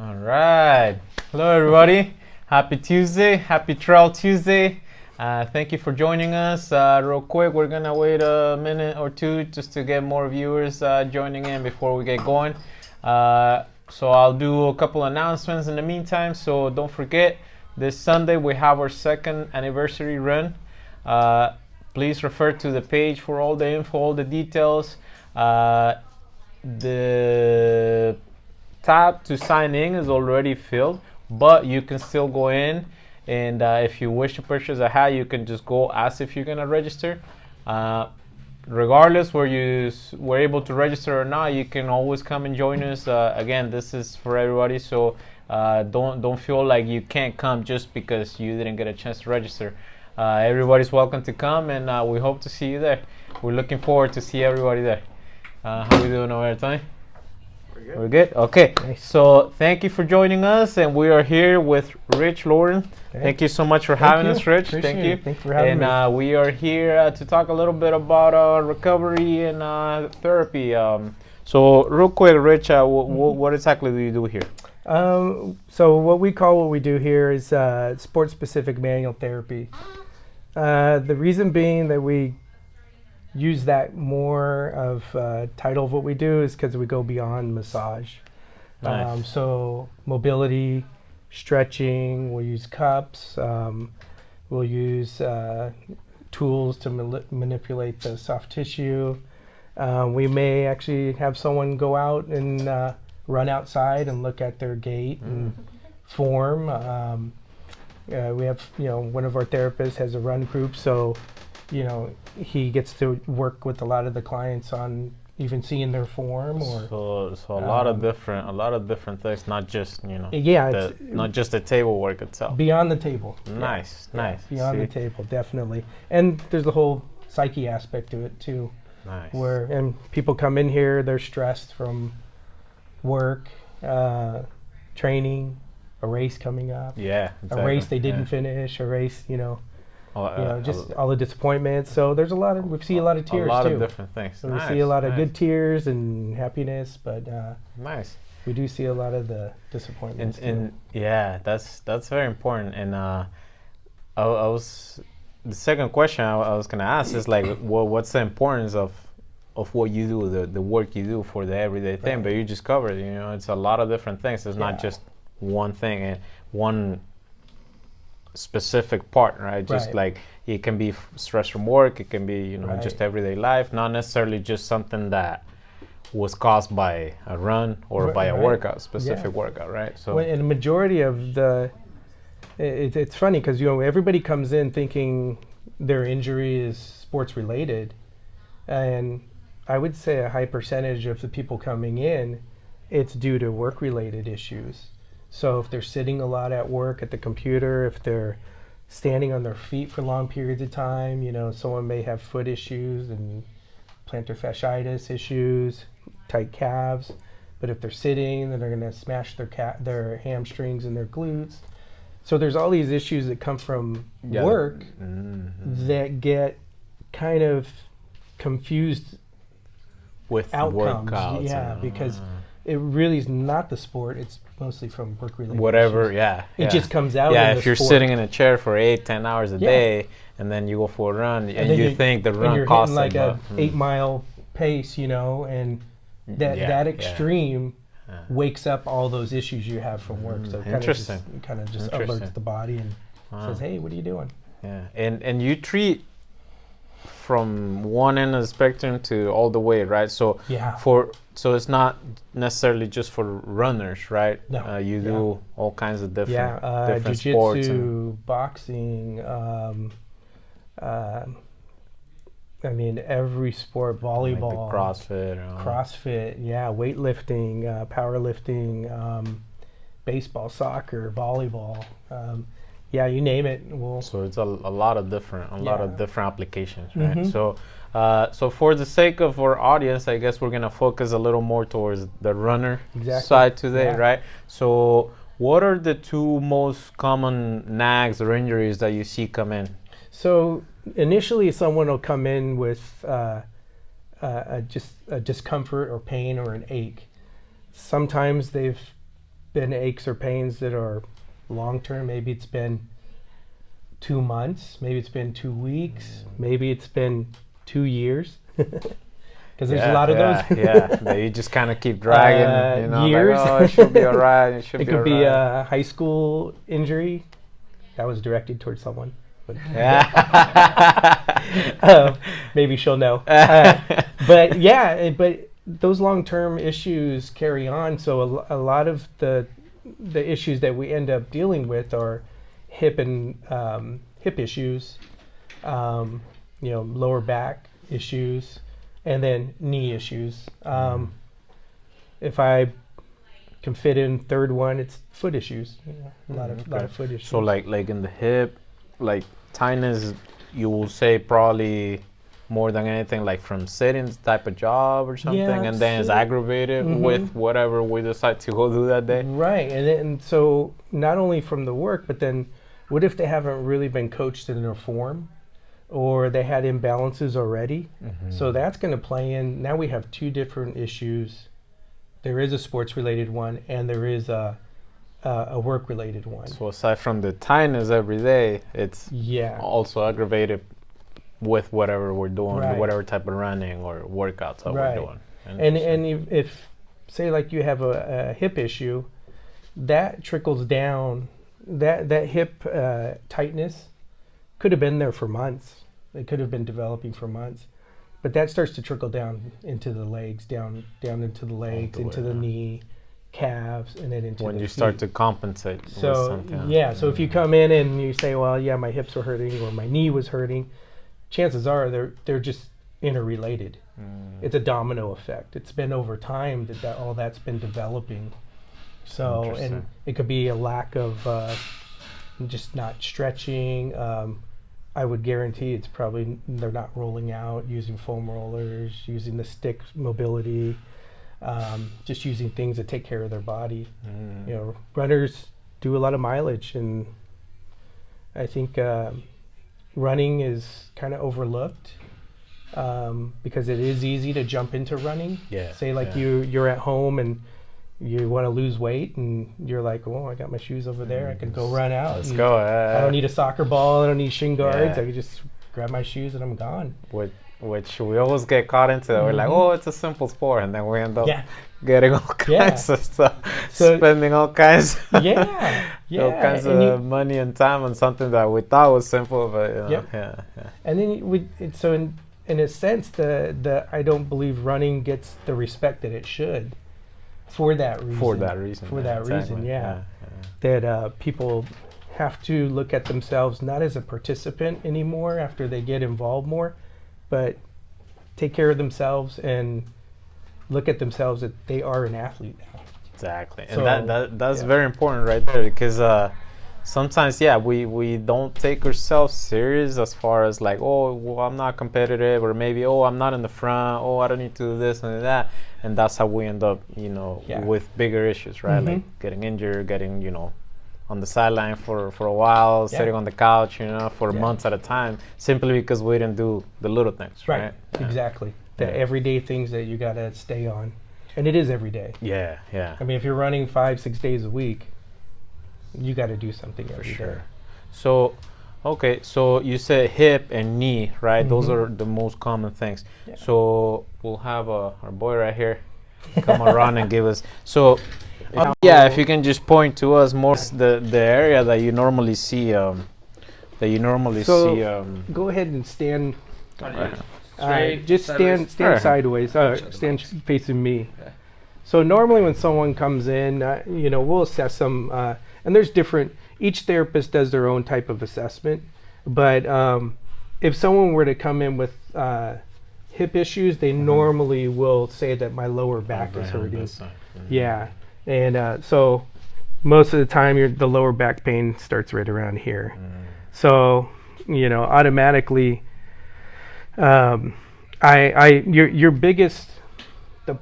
All right. Hello, everybody. Happy Tuesday. Happy Trail Tuesday. Thank you for joining us. Real quick, we're going to wait a minute or two just to get more viewers joining in before we get going. So I'll do a couple announcements in the meantime. So don't forget, this Sunday we have our second anniversary run. Please refer to the page for all the info, all the details. The tab to sign in is already filled, but you can still go in, and if you wish to purchase a hat, you can just go ask if you're gonna register. Regardless where you were able to register or not, you can always come and join us. Again, this is for everybody, so don't feel like you can't come just because you didn't get a chance to register. Everybody's welcome to come, and we hope to see you there. We're looking forward to see everybody there. How are we doing over there, Tony? We're good? Okay. Nice. So thank you for joining us, and we are here with Rich Lorton. Okay. Thank you so much for having us, Rich. Appreciate Thank you. Thanks for having me. And we are here to talk a little bit about recovery and therapy. So real quick, Rich, what exactly do you do here? So what we do here is sport-specific manual therapy. The reason being that we use that more of title of what we do is because we go beyond massage. Nice. So mobility, stretching, we'll use cups, we'll use tools to manipulate the soft tissue. We may actually have someone go out and run outside and look at their gait and form. We have, one of our therapists has a run group, so he gets to work with a lot of the clients on even seeing their form. Or so a lot of different things, not just not just the table work itself. Beyond the table. Nice. Beyond the table, definitely. And there's the whole psyche aspect to it too. Nice. And people come in here, they're stressed from work, training, a race coming up. Yeah. Exactly. A race they didn't finish, a race, just all the disappointments. So there's we see a lot of tears too. A lot of different things. So we see a lot of good tears and happiness, but nice. We do see a lot of the disappointments. And yeah, that's very important. And the second question I was gonna ask is like, what's the importance of what you do, the work you do for the everyday thing? Right. But you just covered, it's a lot of different things. It's not just one thing and one specific part, right? Just like it can be stress from work, it can be just everyday life, not necessarily just something that was caused by a run or by a workout, specific workout, right? So and the majority of it's funny because everybody comes in thinking their injury is sports related, and I would say a high percentage of the people coming in, it's due to work related issues. So if they're sitting a lot at work at the computer, if they're standing on their feet for long periods of time, someone may have foot issues and plantar fasciitis issues, tight calves. But if they're sitting, then they're going to smash their hamstrings and their glutes. So there's all these issues that come from work that get kind of confused with outcomes. Workouts. Because it really is not the sport. It's mostly from work-related whatever issues. It just comes out in if you're sport. Sitting in a chair for 8-10 hours a day and then you go for a run and you think the run costs like a 8-mile pace, and that extreme wakes up all those issues you have from work. So it kind of just alerts the body and says, hey, what are you doing? Yeah, and you treat from one end of the spectrum to all the way, right? So so it's not necessarily just for runners, right? No. You do all kinds of different sports. Jiu-jitsu, boxing, every sport, volleyball, like CrossFit, weightlifting, powerlifting, baseball, soccer, volleyball. You name it. So it's a lot of different applications, right? Mm-hmm. So for the sake of our audience, I guess we're gonna focus a little more towards the runner side today, right? So what are the two most common nags or injuries that you see come in? So initially, someone will come in with just a discomfort or pain or an ache. Sometimes they've been aches or pains that are long term. Maybe it's been 2 months, maybe it's been 2 weeks, maybe it's been 2 years. Because there's a lot of those. That you just kind of keep dragging, you know, years. like, oh, it should be all right. It should it be could all be right. a high school injury that was directed towards someone. But maybe she'll know. But those long-term issues carry on. So a lot of the issues that we end up dealing with are hip issues, lower back issues, and then knee issues. If I can fit in third one, it's foot issues. A lot of foot issues. So like in the hip, like tightness, you will say probably more than anything like from sitting type of job or something, and then it's aggravated with whatever we decide to go do that day. Right, and so not only from the work, but then what if they haven't really been coached in their form, or they had imbalances already? So that's going to play in. Now we have 2 different issues. There is a sports-related one, and there is a work-related one. So aside from the tightness every day, it's also aggravated with whatever we're doing, whatever type of running or workouts that we're doing. And if say like you have a hip issue, that trickles down. That hip tightness could have been there for months. It could have been developing for months, but that starts to trickle down into the legs, down into the legs, into the knee, calves, and then into when the you feet. start to compensate. So with something. So if you come in and you say, well, yeah, my hips were hurting or my knee was hurting, chances are they're just interrelated. It's a domino effect. It's been over time that all that's been developing. So, and it could be a lack of just not stretching. I would guarantee it's probably they're not rolling out, using foam rollers, using the stick mobility, just using things that take care of their body. Runners do a lot of mileage, and I think running is kind of overlooked. Because it is easy to jump into running. Say like you're at home and you want to lose weight and you're like, oh, I got my shoes over there. I can go run out. Let's go. I don't need a soccer ball. I don't need shin guards. I can just grab my shoes and I'm gone. Which we always get caught into. We're like, oh, it's a simple sport. And then we end up getting all kinds of stuff, spending all kinds all kinds of money and time on something that we thought was simple. But, And then so in a sense, I don't believe running gets the respect that it should. For that reason. That people have to look at themselves not as a participant anymore after they get involved more, but take care of themselves and look at themselves that they are an athlete now. Exactly. So, and that's very important right there, because sometimes, we don't take ourselves serious as far as like, oh, well, I'm not competitive, or maybe, oh, I'm not in the front, oh, I don't need to do this and that. And that's how we end up, with bigger issues, right? Like getting injured, getting, on the sideline for a while, sitting on the couch, for months at a time, simply because we didn't do the little things, right? Exactly. The everyday things that you got to stay on. And it is every day. I mean, if you're running 5-6 days a week, you got to do something every day. So, okay, so you said hip and knee, right? Those are the most common things. So we'll have our boy right here come around and give us. So, if you can just point to us more the area that you normally see. Go ahead and stand. Straight, just stand sideways. Stand facing me. So normally when someone comes in, we'll assess them. And there's each therapist does their own type of assessment. But if someone were to come in with hip issues, they normally will say that my lower back is hurting. And so most of the time the lower back pain starts right around here. So, automatically, the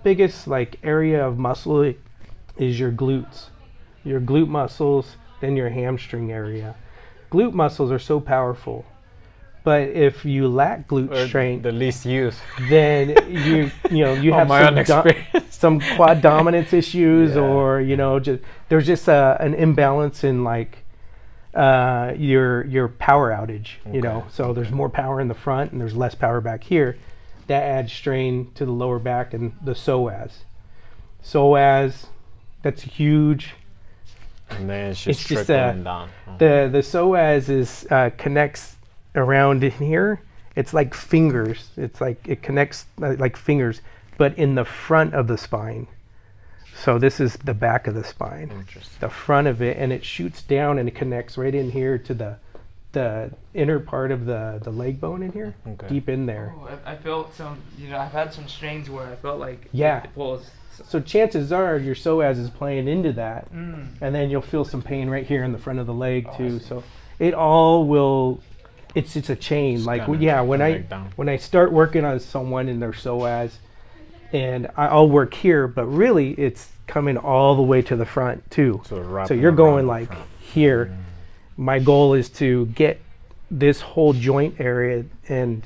biggest like area of muscle is your glutes. Your glute muscles, then your hamstring area. Glute muscles are so powerful, but if you lack glute strength, the least used, then you have some some quad dominance issues, Yeah. or there's just an imbalance in like your power outage. So there's more power in the front and there's less power back here. That adds strain to the lower back and the psoas. That's huge. And then it's just It's just, trickling down. The psoas is connects around in here. It's like fingers. It's like it connects like fingers, but in the front of the spine. So this is the back of the spine, Interesting. the front of it, and it shoots down and it connects right in here to the inner part of the leg bone in here, Okay. deep in there. Oh, I felt some, I've had some strains where I felt like Yeah. it pulls. So chances are your psoas is playing into that, Mm. and then you'll feel some pain right here in the front of the leg Oh, I too. see. So it all will. It's a chain. Just Like kinda when connect down. I start working on someone in their psoas, and I'll work here, but really it's coming all the way to the front too. So, So wrapping you're around going the like front. here. My goal is to get this whole joint area and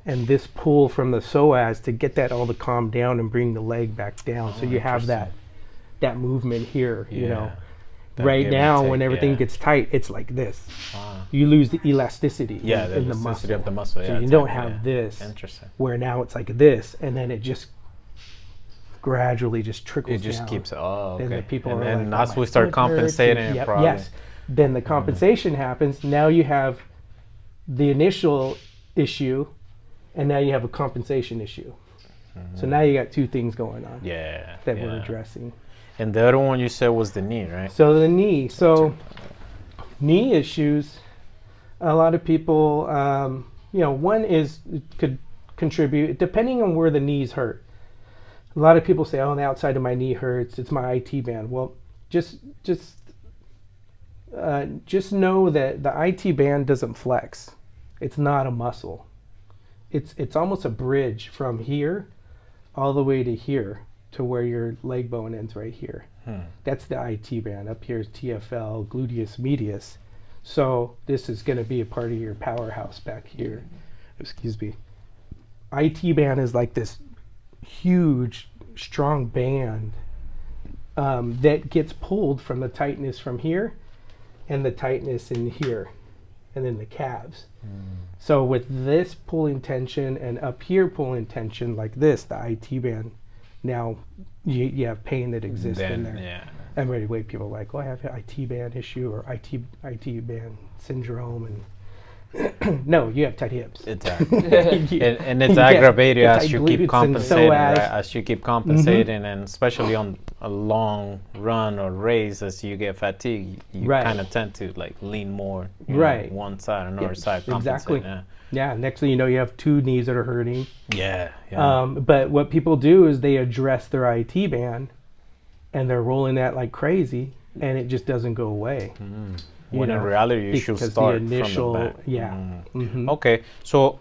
this pull from the psoas to get that all to calm down and bring the leg back down. So Oh, you have that interesting. movement here. Yeah. That Right give and now take, when everything yeah. gets tight, it's like this. Wow. You lose the elasticity Yeah, in the the elasticity muscle. of the muscle. So Yeah, you don't exactly, have yeah. this Interesting. where now it's like this, and then it just gradually just trickles It just down. keeps. Oh, Then okay. the people and are then like, as "Oh, we my start foot hurts," compensating, and- it yep, probably. yes. Then the compensation happens. Now you have the initial issue, and now you have a compensation issue. So now you got two things going on Yeah. that yeah. we're addressing. And the other one you said was the knee, right? So the knee. So knee issues. A lot of people, one is it could contribute depending on where the knees hurt. A lot of people say, "Oh, the outside of my knee hurts. It's my IT band." Well, just know that the IT band doesn't flex. It's not a muscle. It's almost a bridge from here all the way to here to where your leg bone ends right here. That's the IT band. Up here is TFL, gluteus medius. So this is going to be a part of your powerhouse back here. Excuse me. IT band is like this huge, strong band that gets pulled from the tightness from here and the tightness in here and then the calves. So with this pulling tension and up here pulling tension like this, the IT band, now you have pain that exists in there. Yeah. And right away people are like, "Oh, I have an IT band issue or IT band syndrome," and no, you have tight hips. Exactly. You- and it's you get aggravated tight as you glutes keep and compensating, psoas. right? As you keep compensating, and especially on a long run or race, as you get fatigued, you Right. kind of tend to like lean more, you know, Right. one side, another Yeah, side, exactly. compensate. Yeah, next thing you know, you have two knees that are hurting. Yeah. Yeah. But what people do is they address their IT band, and they're rolling that like crazy, and it just doesn't go away. you When in know, reality, you should because start the initial, from the back. yeah. Mhm. Okay, so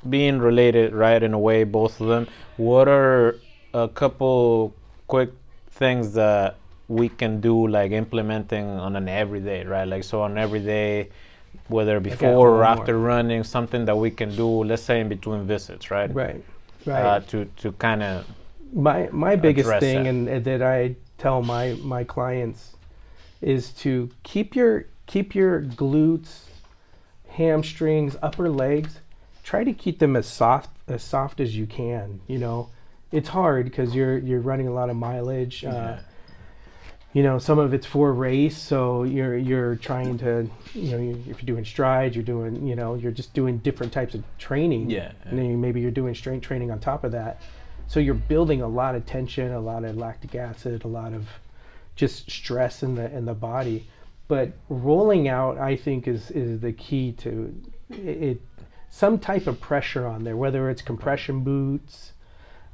being related, right, in a way, both of them, what are a couple quick things that we can do, like implementing on an everyday, right? Like, so on every day, whether before or home after running, something that we can do, let's say in between visits, right? Right, right. To kind of, My biggest address thing, that. and that I tell my clients, is to keep your glutes, hamstrings, upper legs. Try to keep them as soft as you can. You know, it's hard because you're running a lot of mileage. You know, some of it's for race, so you're trying to, you know, if you're doing strides, you're just doing different types of training. Yeah. And then maybe you're doing strength training on top of that. So you're building a lot of tension, a lot of lactic acid, a lot of just stress in the body. But rolling out, I think, is the key to it. Some type of pressure on there, whether it's compression boots,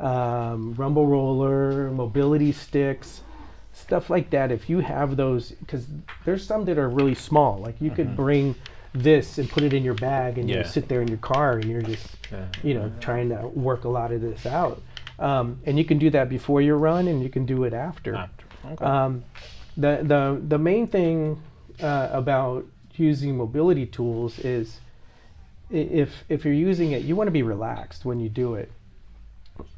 rumble roller, mobility sticks, stuff like that. If you have those, because there's some that are really small. Like you could bring this and put it in your bag, and you sit there in your car, and you're just, trying to work a lot of this out. And you can do that before your run, and you can do it after. okay. The main thing about using mobility tools is if you're using it, you want to be relaxed when you do it.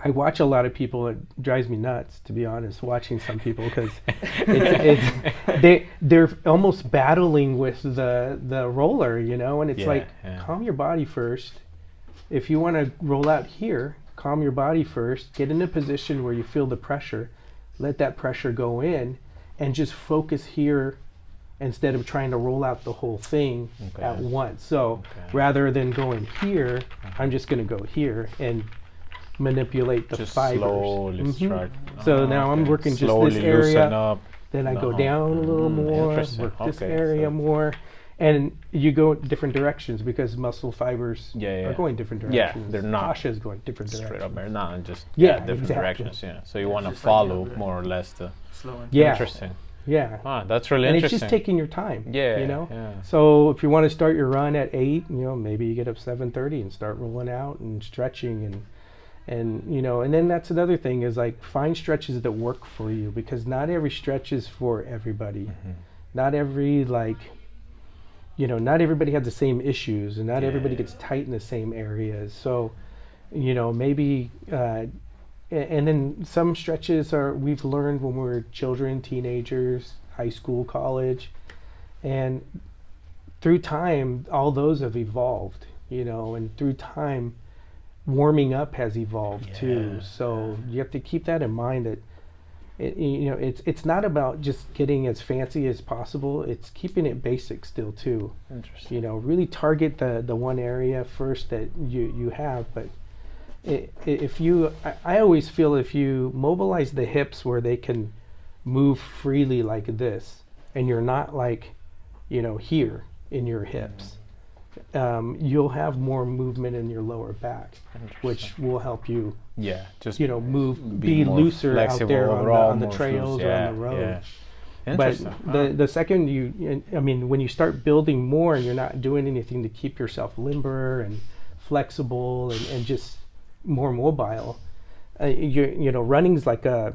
I watch a lot of people. It drives me nuts, to be honest, watching some people, because they're almost battling with the roller, you know, and it's like, calm your body first. If you want to roll out here, calm your body first. Get in a position where you feel the pressure. Let that pressure go in, and just focus here instead of trying to roll out the whole thing at once. So rather than going here, I'm just going to go here and manipulate the just fibers. Slowly start. So now I'm working slowly just this area. Up. Then I go down a little more, work this area more. And you go different directions because muscle fibers are going different directions. Yeah, they're not. Fascia is going different straight directions. up, they're not just different exactly. directions. Yeah, so you want to follow more or less the. Slowing. Yeah. Interesting. Yeah. Wow, that's really And interesting. it's just taking your time. Yeah. You know. Yeah. So if you want to start your run at 8, you know, maybe you get up 7:30 and start rolling out and stretching and you know, and then that's another thing is like find stretches that work for you, because not every stretch is for everybody. Not every not everybody has the same issues, and not everybody gets tight in the same areas. So, you know, maybe, and then some stretches we've learned when we were children, teenagers, high school, college, and through time, all those have evolved, you know, and through time, warming up has evolved too. So you have to keep that in mind, that it's not about just getting as fancy as possible. It's keeping it basic still too. Interesting. You know, really target the one area first that you have. But I always feel if you mobilize the hips where they can move freely like this, and you're not like, you know, here in your hips, you'll have more movement in your lower back, which will help you. Yeah, just move, be looser out there on the trails or on the road. Interesting. But the second when you start building more and you're not doing anything to keep yourself limber and flexible and just more mobile, running's like a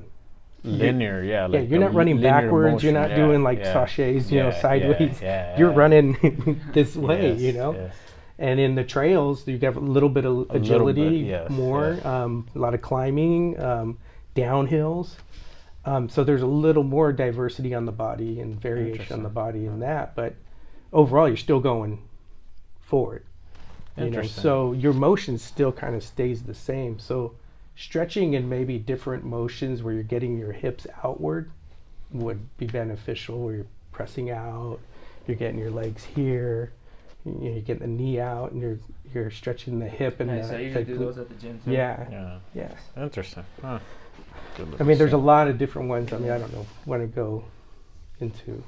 linear, like you're not running backwards. Motion, you're not doing like sachets, sideways. You're running this way, Yes. And in the trails, you have a little bit of agility, a lot of climbing, downhills. So there's a little more diversity on the body and variation on the body in that. But overall, you're still going forward. So your motion still kind of stays the same. So stretching in maybe different motions where you're getting your hips outward would be beneficial, where you're pressing out, you're getting your legs here. You're getting the knee out, and you're stretching the hip and I usually do those at the gym too. Yeah. Interesting. I mean, there's a lot of different ones. I mean, I don't know when to go into.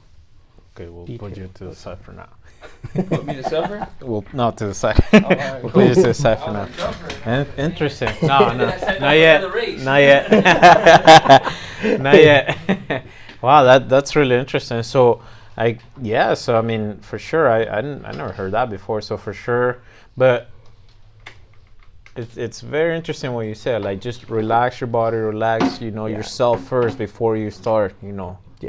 Okay, we'll put you to the side for now. Put me to suffer? Well, not to the side. We'll put you to the side for now. Interesting. No, not yet. Not yet. Not yet. Wow, that's really interesting. So I mean, for sure, I never heard that before. So for sure, but it's very interesting what you said. Like, just relax your body, relax, yourself first before you start,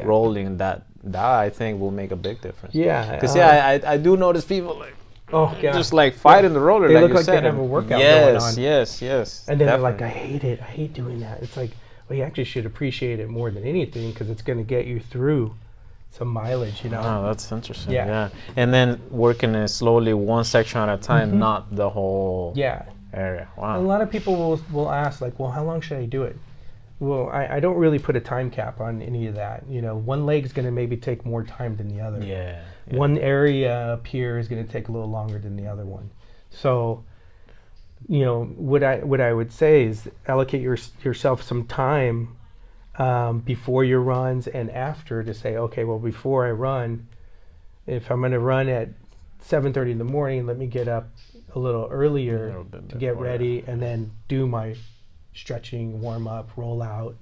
rolling. That I think will make a big difference. Yeah, because I do notice people like just like fighting the roller. They like look you like said. they have a workout going on. Yes. And then they're like, I hate it. I hate doing that. It's like, well, you actually should appreciate it more than anything, because it's going to get you through some mileage, Oh, that's interesting. Yeah. And then working it slowly, one section at a time, not the whole area. Wow. And a lot of people will ask, like, well, how long should I do it? Well, I don't really put a time cap on any of that. One leg's going to maybe take more time than the other. Yeah. One area up here is going to take a little longer than the other one. So, what I would say is allocate yourself some time before your runs and after, to say, okay, well, before I run, if I'm going to run at 7:30 in the morning, let me get up a little earlier to get ready, and then do my stretching, warm up, roll out,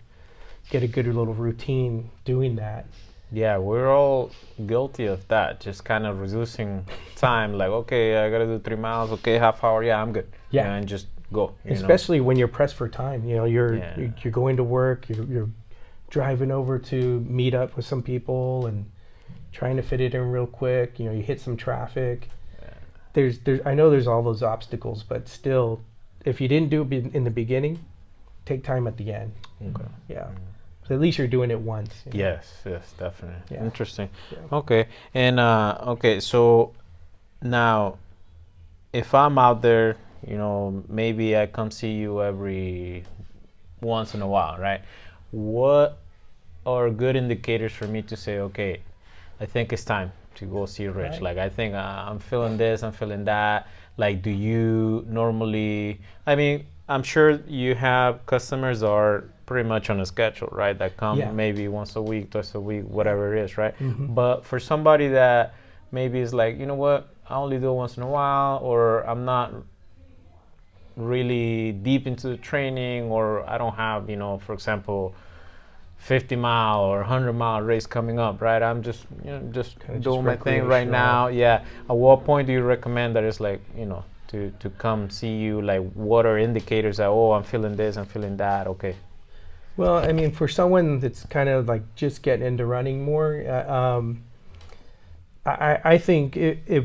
get a good little routine doing that. Yeah, we're all guilty of that, just kind of reducing time, like, okay, I gotta do 3 miles, okay, half hour, I'm good. Yeah, and just go. Especially when you're pressed for time. You're going to work, you're driving over to meet up with some people and trying to fit it in real quick. You hit some traffic. I know there's all those obstacles, but still, if you didn't do it in the beginning, take time at the end. Okay. Yeah. So at least you're doing it once. you know? Yes, definitely. Yeah. Interesting. Yeah. Okay, and okay, so now, if I'm out there, maybe I come see you every once in a while, right? What are good indicators for me to say, okay, I think it's time to go see Rich? Right. Like, I think I'm feeling this, I'm feeling that. Like, do you normally? I mean, I'm sure you have customers that are pretty much on a schedule, right? That come Yeah. maybe once a week, twice a week, whatever it is, right? Mhm. But for somebody that maybe is like, you know what, I only do it once in a while, or I'm not really deep into the training, or I don't have, for example, 50-mile or 100-mile race coming up, right? I'm just, just Kinda just doing my thing right now. recreational. Yeah. At what point do you recommend that it's like, to come see you? Like, what are indicators that, oh, I'm feeling this, I'm feeling that? Okay. Well, I mean, for someone that's kind of like just getting into running more, I think if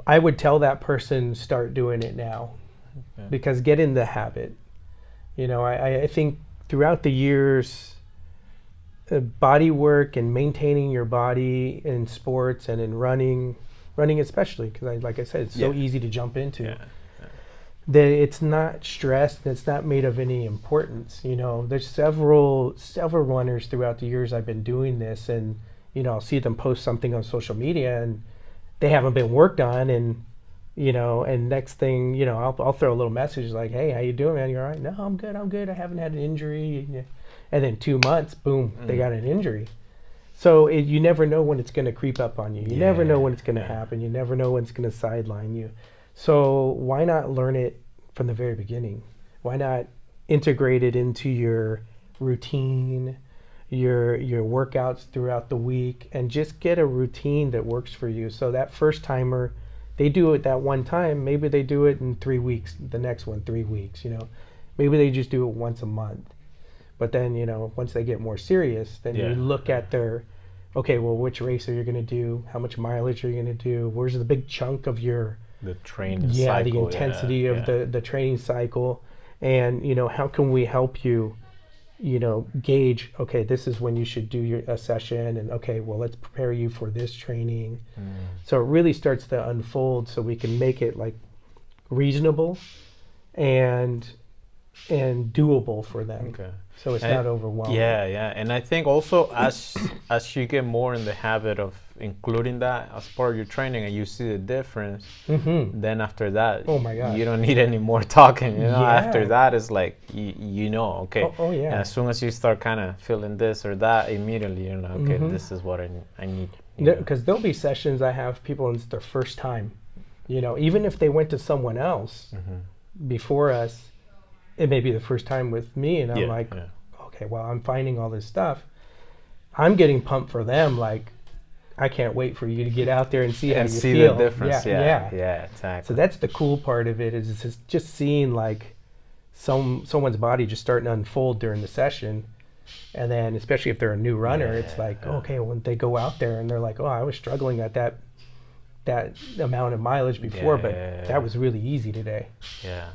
I would tell that person start doing it now, Okay. because get in the habit. I think throughout the years, body work and maintaining your body in sports and in running especially, because like I said, it's so Yeah. easy to jump into. Yeah. That it's not stressed and it's not made of any importance. There's several runners throughout the years I've been doing this, and I'll see them post something on social media and they haven't been worked on, and and next thing I'll throw a little message like, hey, how you doing, man? You all right? No, I'm good, I haven't had an injury. And then 2 months, boom, they got an injury. So you never know when it's going to creep up on you. You never know when it's going to happen. You never know when it's going to sideline you. So why not learn it from the very beginning? Why not integrate it into your routine, your workouts throughout the week, and just get a routine that works for you? So that first timer, they do it that one time. Maybe they do it in 3 weeks. The next one, 3 weeks. Maybe they just do it once a month. But then once they get more serious, then you look at their, okay, well, which race are you going to do? How much mileage are you going to do? Where's the big chunk of your The training cycle. the intensity of the training cycle, and how can we help you gauge, okay, this is when you should do a session, and okay, well, let's prepare you for this training. So it really starts to unfold, so we can make it like reasonable and doable for them. Okay. So it's not overwhelming. Yeah, and I think also as you get more in the habit of including that as part of your training, and you see the difference, then after that, Oh my gosh. you don't need any more talking. Yeah. After that, it's like okay. Oh, yeah. And as soon as you start kind of feeling this or that, immediately you're like, okay, this is what I need. Because there'll be sessions I have people, and it's their first time. Even if they went to someone else before us, it may be the first time with me, and I'm like, okay, well, I'm finding all this stuff. I'm getting pumped for them. Like, I can't wait for you to get out there and see how you see feel. the difference. Yeah, exactly. So that's the cool part of it, is just seeing like someone's body just starting to unfold during the session. And then especially if they're a new runner, it's like, okay, when they go out there and they're like, oh, I was struggling at that amount of mileage before, but that was really easy today. Yeah.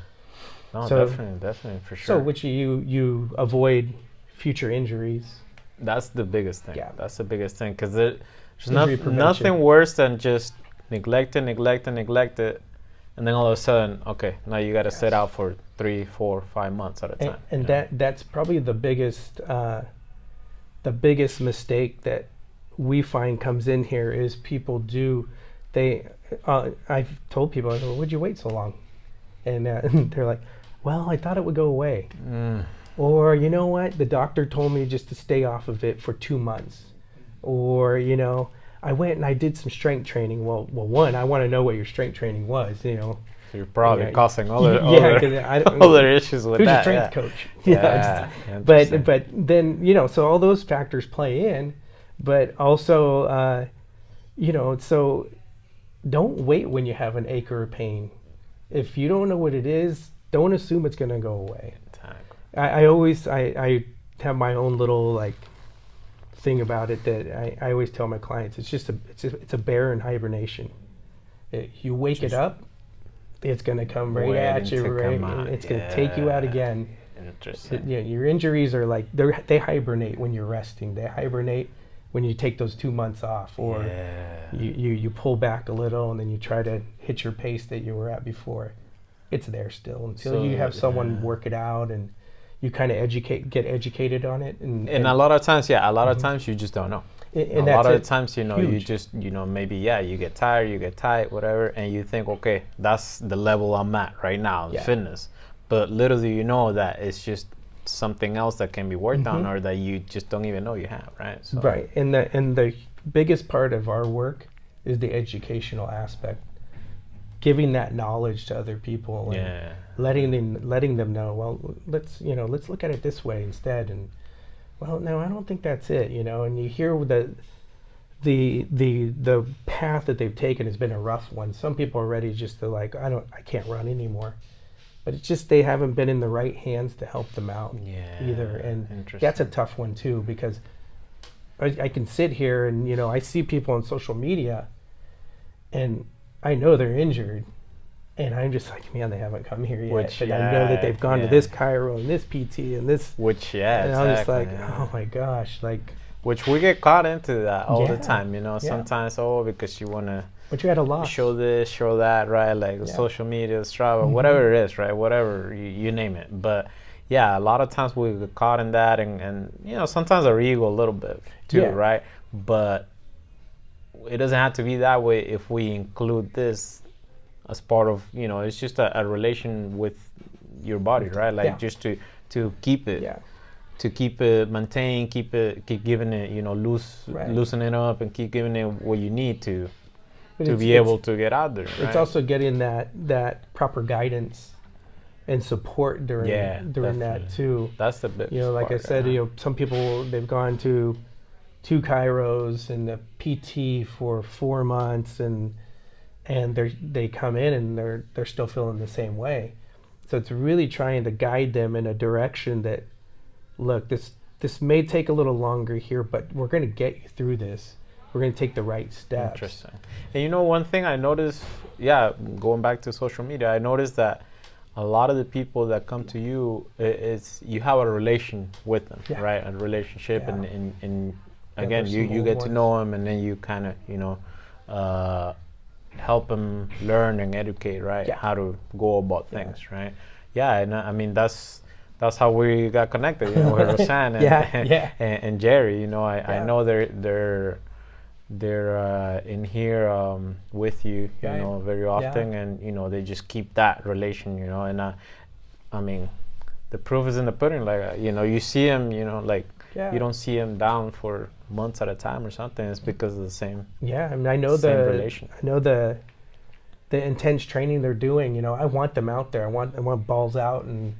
No, So- definitely, for sure. So which you avoid future injuries. That's the biggest thing. Yeah. That's the biggest thing, because there's Injury prevention. nothing worse than just neglect it, and then all of a sudden, okay, now you got to sit out for 3, 4, 5 months at a time. And that's probably the biggest mistake that we find comes in here is people I've told people, I go, what'd you wait so long? And they're like, well, I thought it would go away. Or, you know what, the doctor told me just to stay off of it for 2 months. Or, I went and I did some strength training. Well, one, I want to know what your strength training was, So you're probably Yeah. causing other issues with who's that. your strength coach? Yeah, But interesting. then, so all those factors play in, but also, so don't wait when you have an ache or a pain. If you don't know what it is, don't assume it's going to go away. I always have my own little like thing about it that I always tell my clients. It's a bear in hibernation. You wake it up, it's going to come right at you, right? It's going to take you out again. Interesting. Your injuries are like they hibernate when you're resting. They hibernate when you take those 2 months off, or you pull back a little and then you try to hit your pace that you were at before. It's there still until you have someone work it out and you kind of get educated on it. And a lot of times, of times you just don't know. And a lot of it. the times, you Huge. just, maybe, you get tired, you get tight, whatever, and you think, okay, that's the level I'm at right now, fitness. But little do you know that it's just something else that can be worked on, or that you just don't even know you have, right? So. Right, and the biggest part of our work is the educational aspect, giving that knowledge to other people, and letting them know. Well, let's look at it this way instead, and well, no, I don't think that's it, And you hear the path that they've taken has been a rough one. Some people are ready just to I can't run anymore. But it's just they haven't been in the right hands to help them out either. And that's a tough one too, because I can sit here and, I see people on social media and I know they're injured and I'm just like, man, they haven't come here yet. And I know that they've gone to this chiro and this PT and this. And I'm just like, oh my gosh, Which we get caught into that all the time, sometimes, because you want to. But you had a lot. Show this, show that, right? Like social media, Strava, whatever it is, right? Whatever, you name it. But a lot of times we get caught in that, and sometimes our ego a little bit too, right? But it doesn't have to be that way if we include this as part of, it's just a relation with your body, right? Like just to keep it. To keep it maintained, keep giving it, loosen it up, and keep giving it what you need to be able to get out there. Right? It's also getting that proper guidance and support during that too. That's the bit. Like I said, some people, they've gone to 2 chiros and the PT for 4 months, and they come in and they're still feeling the same way. So it's really trying to guide them in a direction that, look, this may take a little longer here, but we're going to get you through this. We're going to take the right steps. Interesting. And one thing I noticed, going back to social media, I noticed that a lot of the people that come to you, is you have a relation with them, right? A relationship, and again, you get to know them, and then you kind of, help them learn and educate, right? How to go about things, right? And I mean, that's how we got connected, with Roseanne and Jerry. I know they're in here with you, very often, and they just keep that relation, and I mean, the proof is in the pudding. Like you see them, you don't see them down for months at a time or something. It's because of the same. I mean, I know the intense training they're doing. I want them out there. I want balls out, and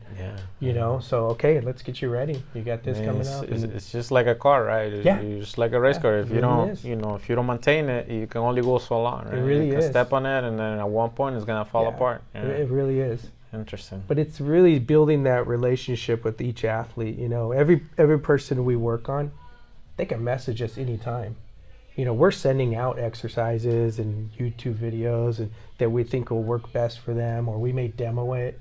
so okay, let's get you ready. You got this coming up. It's just like a car, right? It's just like a race car. If you don't, if you don't maintain it, you can only go so long, right? It really you is. can step on it, and then at one point it's gonna fall apart. It really is. Interesting. But it's really building that relationship with each athlete. Every person we work on, they can message us anytime. We're sending out exercises and YouTube videos and that we think will work best for them, or we may demo it.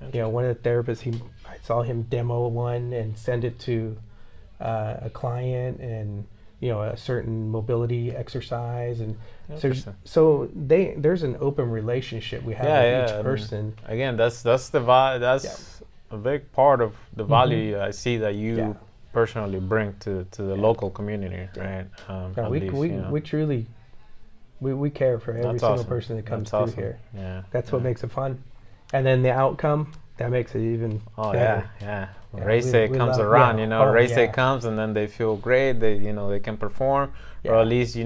One of the therapists, I saw him demo one and send it to a client, and a certain mobility exercise, and so there's an open relationship we have with each person. I mean, again, that's that's a big part of the value I see that you personally bring to the local community, right? We truly we care for every single person that comes through here. That's what makes it fun, and then the outcome that makes it even better. When race day comes around, race day comes, and then they feel great. They they can perform, or at least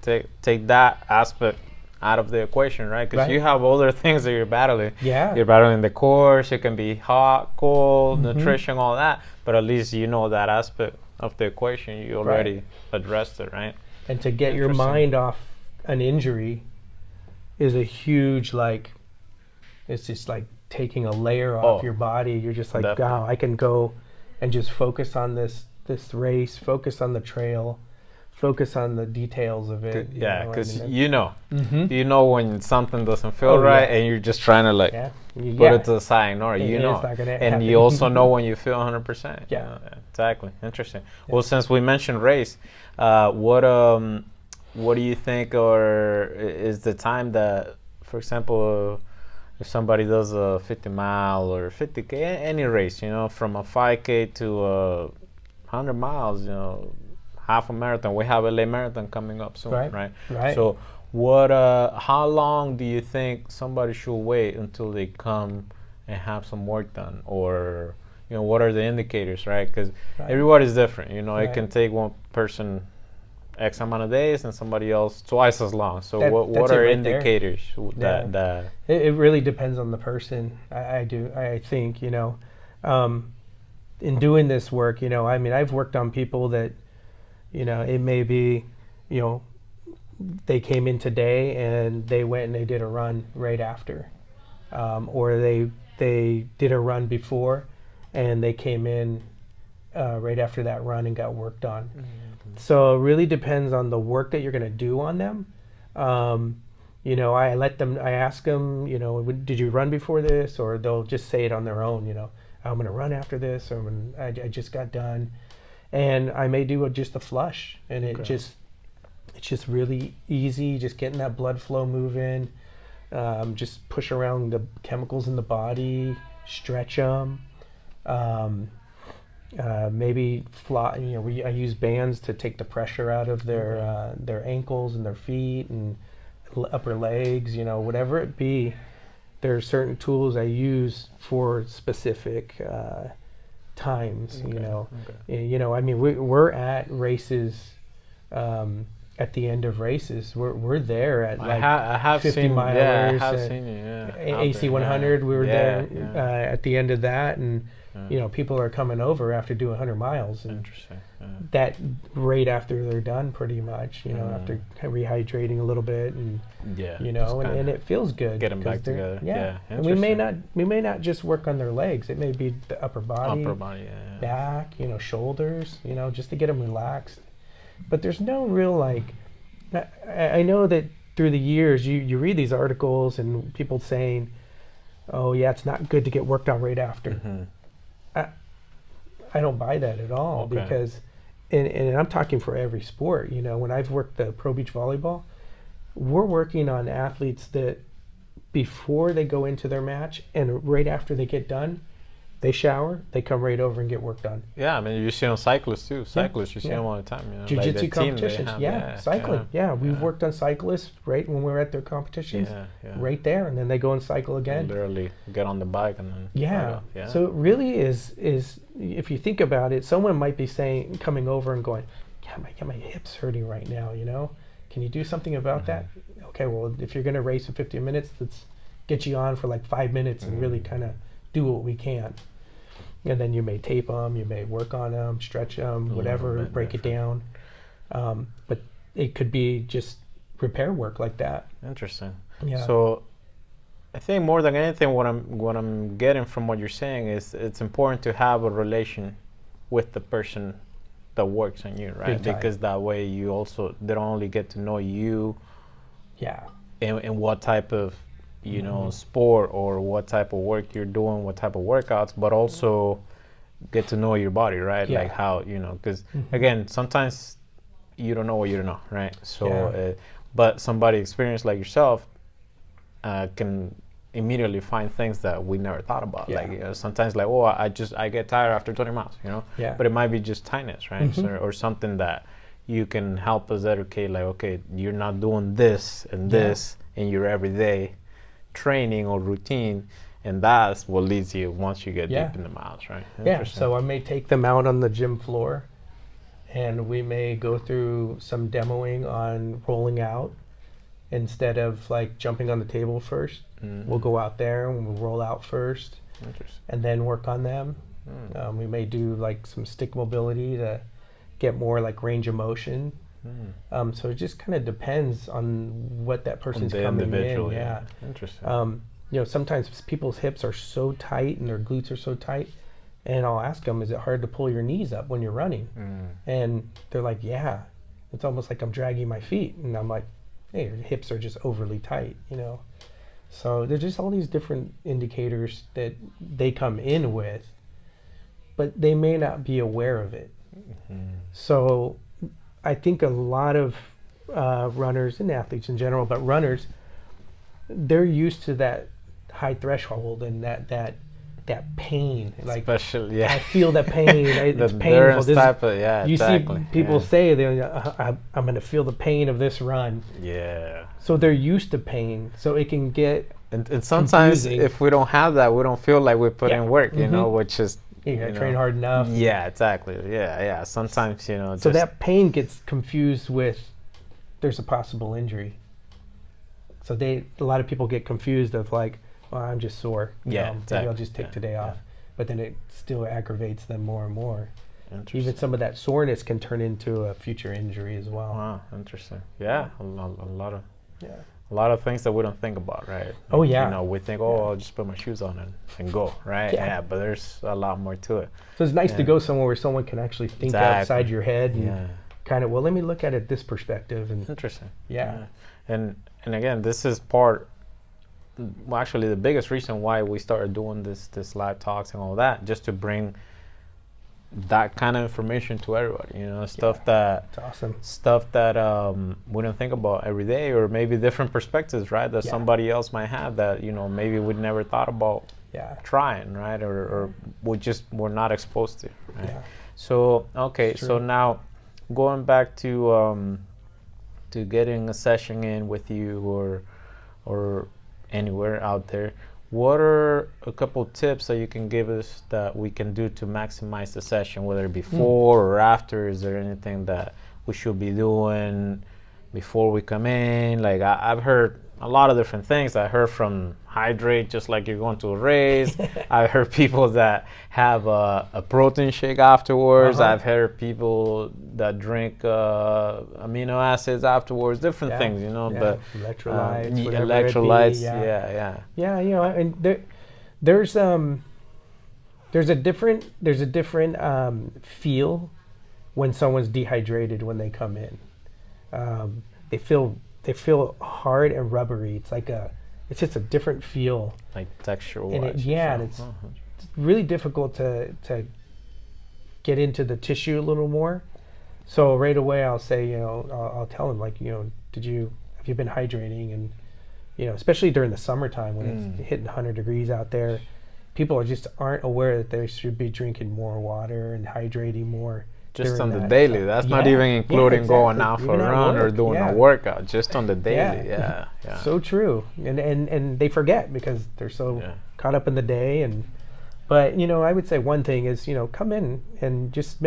take that aspect out of the equation, right? Because you have other things that you're battling. You're battling the course. It can be hot, cold, nutrition, all that. But at least that aspect of the equation, you already addressed it, right? And to get your mind off an injury is a huge, it's just like taking a layer off your body. You're just like, wow, I can go and just focus on this race, focus on the trail, focus on the details of it. Yeah, because and you know, Mhm. you know when something doesn't feel Oh, right, yeah. and you're just trying to like Yeah. put it to the side, ignore it. You It's know, not gonna and happen. you also know when you feel 100%. Yeah. Exactly. Interesting. Yeah. Well, since we mentioned race, what do you think, or is the time that, for example, if somebody does a 50 mile or 50K, any race, you know, from a 5K to 100 miles, you know, half a marathon. We have LA Marathon coming up soon, right? Right. So, how long do you think somebody should wait until they come and have some work done, or you know, what are the indicators, right? Because Right. everybody's different. You know, it Right. can take one person X amount of days and somebody else twice as long. So, what That's it are right there. indicators Yeah. that It really depends on the person. I think, in doing this work, I mean, I've worked on people that, it may be, they came in today and they went and they did a run right after, or they did a run before and they came in right after that run and got worked on. Mm-hmm. So it really depends on the work that you're going to do on them. I ask them, did you run before this? Or they'll just say it on their own, I'm going to run after this, or I just got done. And I may do just a flush, and it's just really easy, just getting that blood flow moving, just push around the chemicals in the body, stretch them. Maybe fly. I use bands to take the pressure out of their ankles and their feet and upper legs. Whatever it be, there are certain tools I use for specific times. I mean, we're at races. At the end of races, we're there at like I have 50 seen, milers. Yeah, I have seen it. Yeah, AC 100. We were there Yeah. at the end of that, and people are coming over after doing 100 miles. And Interesting. Yeah. that right after they're done, pretty much. After rehydrating a little bit, and and it feels good. Get them back together. Yeah. And we may not just work on their legs. It may be the upper body, back, shoulders. Just to get them relaxed. But there's no real I know that through the years you read these articles and people saying, oh yeah, it's not good to get worked on right after. Mm-hmm. I don't buy that at all, because and I'm talking for every sport. When I've worked the pro beach volleyball, we're working on athletes that before they go into their match and right after they get done, they shower, they come right over and get work done. Yeah, I mean, you see on cyclists too. Cyclists, you see them all the time. Jiu-jitsu competitions, cycling. Yeah, we've worked on cyclists right when we're at their competitions, right there, and then they go and cycle again. Literally get on the bike and then. So it really is if you think about it, someone might be coming over and going, yeah, my hips hurting right now. Can you do something about that? Okay, well, if you're going to race in 50 minutes, let's get you on for like 5 minutes and really kind of do what we can. And then you may tape them, you may work on them, stretch them, whatever, break it down. But it could be just repair work like that. Interesting. Yeah. So I think more than anything, what I'm getting from what you're saying is it's important to have a relation with the person that works on you, right? Because that way they don't only get to know you. Yeah. And what type of sport or what type of work you're doing, what type of workouts, but also get to know your body, right? Like how, because again, sometimes you don't know what you don't know, right? So, but somebody experienced like yourself can immediately find things that we never thought about. Like sometimes like, I get tired after 20 miles, but it might be just tightness, right? Or something that you can help us educate, like, okay, you're not doing this and this in your everyday training or routine, and that's what leads you once you get deep in the miles, right? So I may take them out on the gym floor and we may go through some demoing on rolling out instead of like jumping on the table first. We'll go out there and we'll roll out first and then work on them. We may do like some stick mobility to get more like range of motion. So it just kind of depends on what that person's coming in. Yeah. Interesting. Sometimes people's hips are so tight and their glutes are so tight, and I'll ask them, is it hard to pull your knees up when you're running? And they're like, yeah. It's almost like I'm dragging my feet, and I'm like, hey, your hips are just overly tight, So there's just all these different indicators that they come in with, but they may not be aware of it. So I think a lot of runners and athletes in general, but runners, they're used to that high threshold and that pain. Like, especially, yeah, I feel that pain. It's the painful. type of, yeah, You exactly. see people say, I'm going to feel the pain of this run. Yeah. So they're used to pain. So it can get and sometimes confusing. if we don't have that, we don't feel like we put Yeah. in work, Mhm. which is, you got to train hard enough. yeah, exactly. Yeah. Sometimes, So just, that pain gets confused with there's a possible injury. So a lot of people get confused of like, well, I'm just sore. Yeah, Maybe I'll exactly. just take Yeah, today off. yeah. But then it still aggravates them more and more. interesting. Even some of that soreness can turn into a future injury as well. Wow, interesting. Yeah, a lot of Yeah. a lot of things that we don't think about, right? Oh, yeah. We think, I'll just put my shoes on and go, right? Yeah. Yeah, but there's a lot more to it. So it's nice to Yeah. go somewhere where someone can actually think Exactly. outside your head and Yeah, kind of, well, let me look at it this perspective. And interesting. yeah. And again, this is part. Well, actually, the biggest reason why we started doing this live talks and all that, just to bring that kind of information to everybody. Stuff It's awesome. that we don't think about every day, or maybe different perspectives, right? That Yeah. somebody else might have that maybe we'd never thought about Yeah. trying, right? Or we're not exposed to, right? Yeah. So okay, It's so true. now going back to getting a session in with you or anywhere out there, what are a couple tips that you can give us that we can do to maximize the session, whether before or after? Is there anything that we should be doing before we come in? Like I've heard a lot of different things. I heard from hydrate just like you're going to a race. I've heard people that have a protein shake afterwards. Uh-huh. I've heard people that drink amino acids afterwards, different Yeah. things, Yeah. but Electrolytes, whatever it be, electrolytes, yeah. yeah. Yeah, and there's a different feel when someone's dehydrated when they come in. They feel hard and rubbery. It's just a different feel. Like texture And wise. and it's really difficult to get into the tissue a little more. So right away I'll say, I'll tell them like, have you been hydrating? And especially during the summertime when it's hitting 100 degrees out there, people aren't aware that they should be drinking more water and hydrating more. just during on the that daily. time. That's not Yeah, even including yeah, going exactly. out for Even a at run or work, doing yeah. a workout. Just on the daily. Yeah. So true. And they forget because they're so Yeah. caught up in the day. But I would say one thing is, come in and just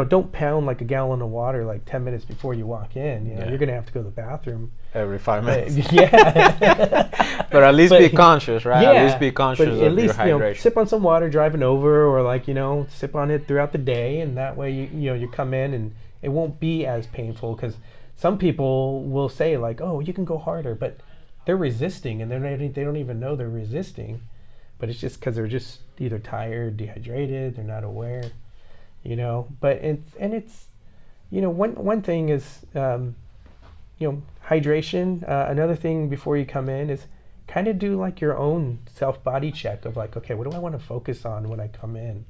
don't pound like a gallon of water like 10 minutes before you walk in. Yeah. You're going to have to go to the bathroom. Every 5 But, minutes. yeah. But at least But- be conscious, right? Yeah, At least be conscious but of at least, your hydration. sip on some water driving over, or sip on it throughout the day, and that way you come in and it won't be as painful. Because some people will say like, oh, you can go harder, but they're resisting and they don't even know they're resisting, but it's just because they're just either tired, dehydrated, they're not aware, But it's one thing is hydration. Another thing before you come in is kind of do like your own self body check of like, okay, what do I want to focus on when I come in?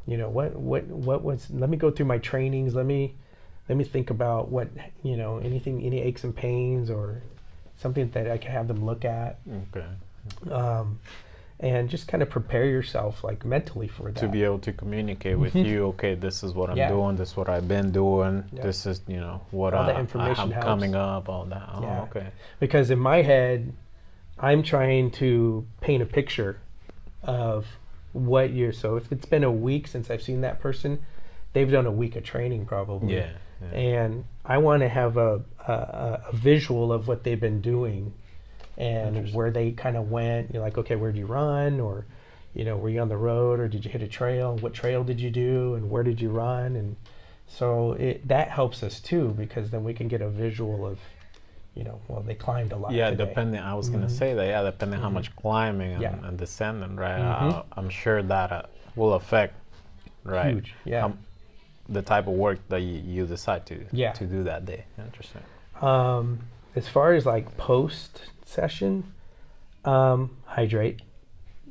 What was, let me go through my trainings. Let me think about what, any aches and pains or something that I can have them look at. Okay. And just kind of prepare yourself like mentally for that. To be able to communicate with you, okay, this is what I'm Yeah. doing, this is what I've been doing, Yeah. this is, what All that I information have helps. coming up, all that. Oh, Yeah. okay. Because in my head, I'm trying to paint a picture of what so if it's been a week since I've seen that person, they've done a week of training probably. Yeah. And I want to have a visual of what they've been doing and where they kind of went. You're like, okay, where'd you run? Or, were you on the road or did you hit a trail? What trail did you do and where did you run? And so that helps us too, because then we can get a visual of, well, they climbed a lot Yeah, today. depending, I was going to say that, depending how much climbing and, Yeah. and descending, right? Mhm. I'm sure that will affect, right? Huge, yeah. the type of work that you decide to Yeah. to do that day. Interesting. As far as like post session, hydrate.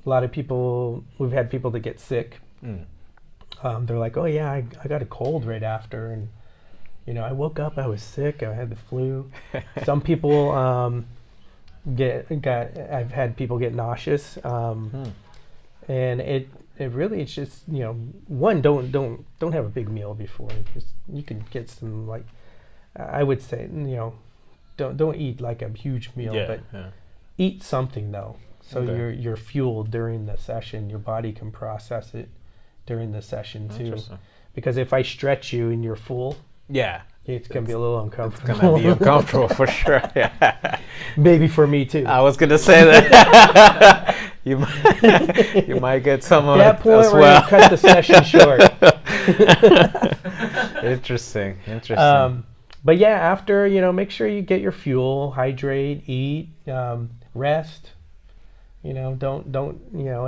A lot of people, we've had people that get sick. They're like, oh yeah, I got a cold right after, and you know, I woke up, I was sick, I had the flu. Some people I've had people get nauseous, and it really, it's just, you know, one, don't have a big meal before. You can get some, like, I would say, you know, don't eat like a huge meal, but eat something though, so you're fueled during the session. Your body can process it during the session too. Because if I stretch you and you're full, it's gonna be a little uncomfortable. It's gonna be uncomfortable for sure. Yeah. Maybe for me too. I was gonna say that. you might get some of that it point as where well. you cut the session short. Interesting. But yeah, after, you know, make sure you get your fuel, hydrate, eat, rest. You know, don't you know,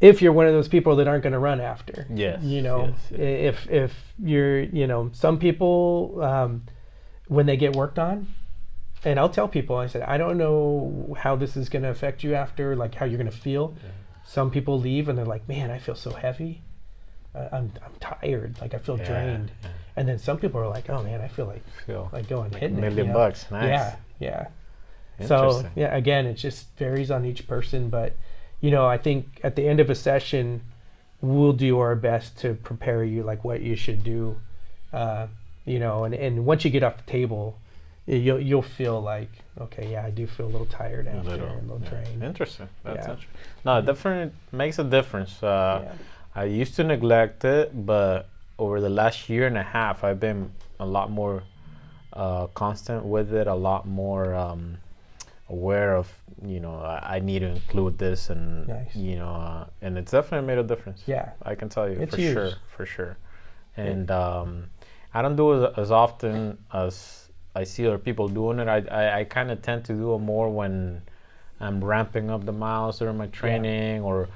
if you're one of those people that aren't going to run after. Yes. You know, if you're, you know, some people when they get worked on, and I'll tell people, I said, I don't know how this is going to affect you after, like how you're going to feel. Some people leave and they're like, man, I feel so heavy. I'm tired, like I feel drained. And then some people are like, oh man, I feel like going like hitting $1 million. it, you know? Bucks. Nice. Yeah. So yeah, again, it just varies on each person, but you know, I think at the end of a session, we'll do our best to prepare you like what you should do. You know, and once you get off the table, you'll feel like, okay, yeah, I do feel a little tired after, a little drained. Interesting. That's interesting. No, it definitely makes a difference. I used to neglect it, but over the last year and a half, I've been a lot more constant with it, a lot more aware of, you know, I need to include this, and you know, and it's definitely made a difference. Yeah, I can tell you, it's for huge. for sure. And I don't do it as often as I see other people doing it. I kind of tend to do it more when I'm ramping up the miles during my training, or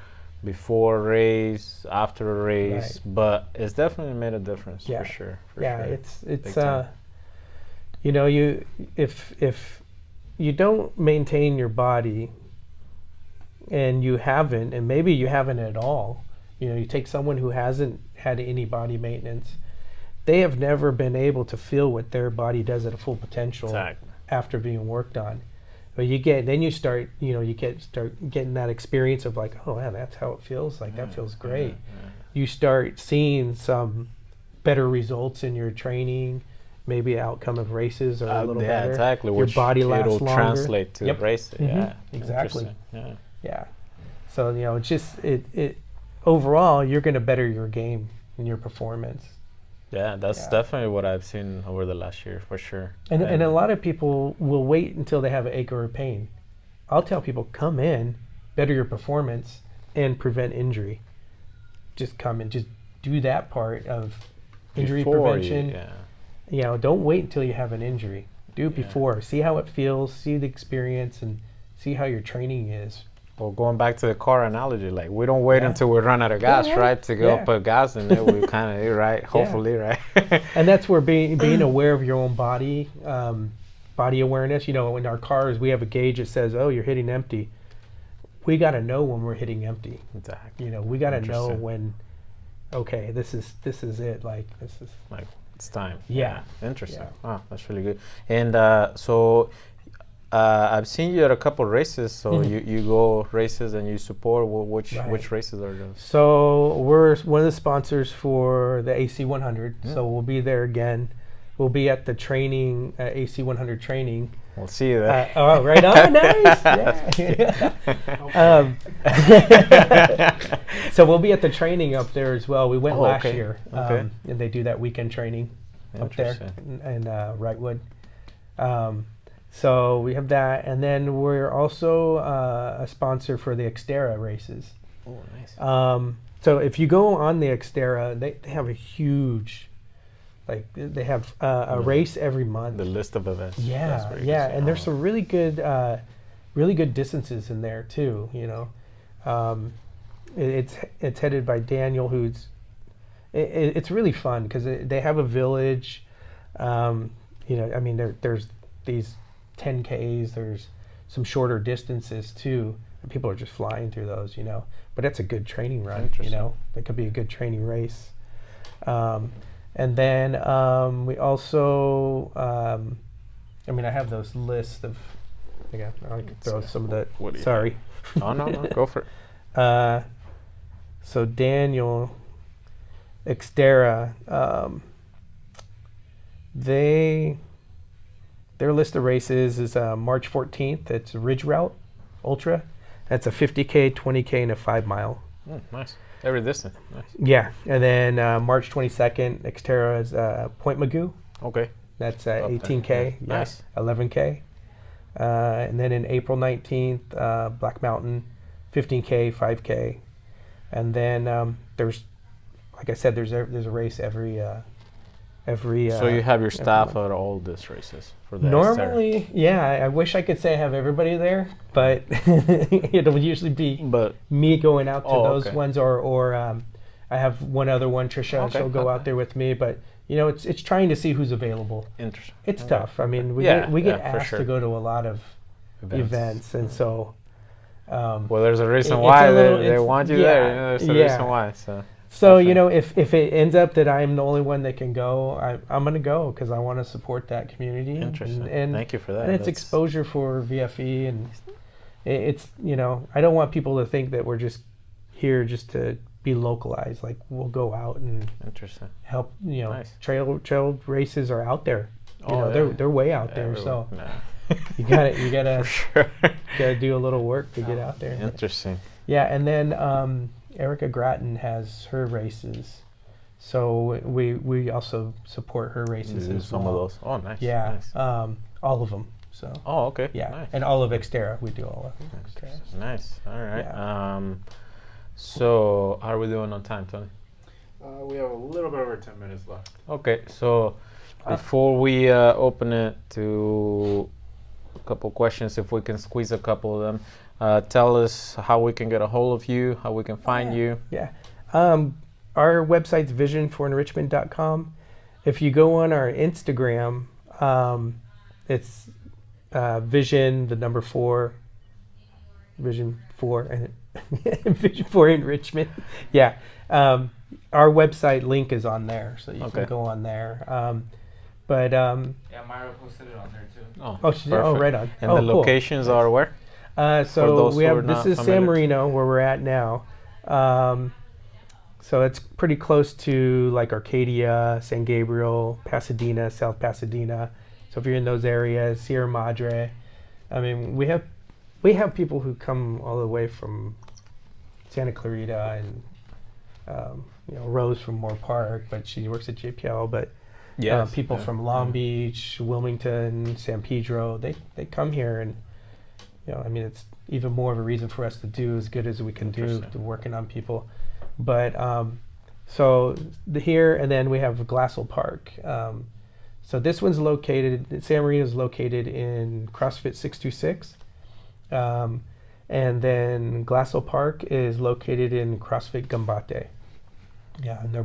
before a race, after a race. But it's definitely made a difference, for sure. It's you know, if you don't maintain your body, and you haven't, and maybe you haven't at all, you know, you take someone who hasn't had any body maintenance, they have never been able to feel what their body does at a full potential after being worked on. But you start getting that experience of like, oh man, that's how it feels, like that feels great. You start seeing some better results in your training, maybe outcome of races are a little better. Exactly. Your body lasts it'll longer. Translate to racing. Exactly. Yeah. So, you know, it's just it overall, you're going to better your game and your performance. Yeah, that's definitely what I've seen over the last year, for sure. And a lot of people will wait until they have an ache or a pain. I'll tell people, come in, better your performance, and prevent injury. Just come and just do that part of injury prevention. You know, don't wait until you have an injury. Do it before. See how it feels, see the experience, and see how your training is. Well, going back to the car analogy, like we don't wait until we run out of gas, right, to go put gas in it. We kind of, hopefully, right? And that's where being aware of your own body, body awareness. You know, in our cars, we have a gauge that says, oh, you're hitting empty. We got to know when we're hitting empty. Exactly. You know, we got to know when, okay, this is it. Like, this is... like, it's time. Yeah. Interesting. Wow, that's really good. And so... I've seen you at a couple races, so you go races and you support. Which races are those? So we're one of the sponsors for the AC 100, so we'll be there again. We'll be at the training, AC 100 training. We'll see you there. Oh, right on, nice. So we'll be at the training up there as well. We went last year, and they do that weekend training up there in Wrightwood. So we have that, and then we're also a sponsor for the Xterra races. Oh, nice. So if you go on the Xterra, they have a huge, like they have a race every month. The list of events. Yeah, and there's some really good distances in there too. You know, it's headed by Daniel, who's it's really fun because they have a village. You know, I mean, there's these 10Ks. There's some shorter distances too. And people are just flying through those, you know. But it's a good training run, you know. That could be a good training race. And then we also, I mean, I have those lists of. I can throw some of the. Sorry. No, go for it. So Daniel, Xterra, their list of races is March 14th. It's Ridge Route Ultra. That's a 50K, 20K, and a 5 mile. Nice. Every distance. Nice. Yeah, and then March 22nd, Xterra is Point Magoo. Okay. That's 18K. Yeah. Nice. 11K. And then in April 19th, Black Mountain, 15K, 5K. And then there's, like I said, there's a race every. So you have your staff at all these races for the normally, yeah. I wish I could say I have everybody there, but it'll usually be me going out to those ones, or I have one other one, Trisha. She'll go out there with me, but you know, it's trying to see who's available. Interesting. It's tough. I mean, we get asked to go to a lot of events, and so. Well, there's a reason why they want you there. You know, there's a reason why. So you know, if it ends up that I'm the only one that can go, I'm going to go because I want to support that community. Interesting. And thank you for that. And it's exposure for VFE, and it's, you know, I don't want people to think that we're just here just to be localized. Like, we'll go out and help. You know, trail races are out there. You know, they're way out there. So you gotta do a little work to get out there. Interesting. Yeah, and then. Erica Grattan has her races, so we also support her races as some of those. Oh, nice. Yeah, nice. All of them. So. Oh, okay. Yeah, nice. And all of Xterra, we do all of Xterra. Nice. All right. Yeah. So how are we doing on time, Tony? We have a little bit over 10 minutes left. Okay, so before we open it to a couple questions, if we can squeeze a couple of them. Tell us how we can get a hold of you, how we can find you. Yeah. Our website's visionforenrichment.com. If you go on our Instagram, it's vision, the number 4, vision 4, and vision for enrichment. Yeah. Our website link is on there, so you can go on there. But Myra posted it on there too. Right on. And the locations are where? So we have, this is San Marino where we're at now. So it's pretty close to like Arcadia, San Gabriel, Pasadena, South Pasadena. So if you're in those areas, Sierra Madre. I mean, we have people who come all the way from Santa Clarita and you know, Rose from Moore Park, but she works at JPL. But people from Long Beach, Wilmington, San Pedro, they come here, and you know, I mean, it's even more of a reason for us to do as good as we can do to working on people. But so here, and then we have Glassell Park. So this one's located, San Marino is located in CrossFit 626. And then Glassell Park is located in CrossFit Gambate. Yeah, and they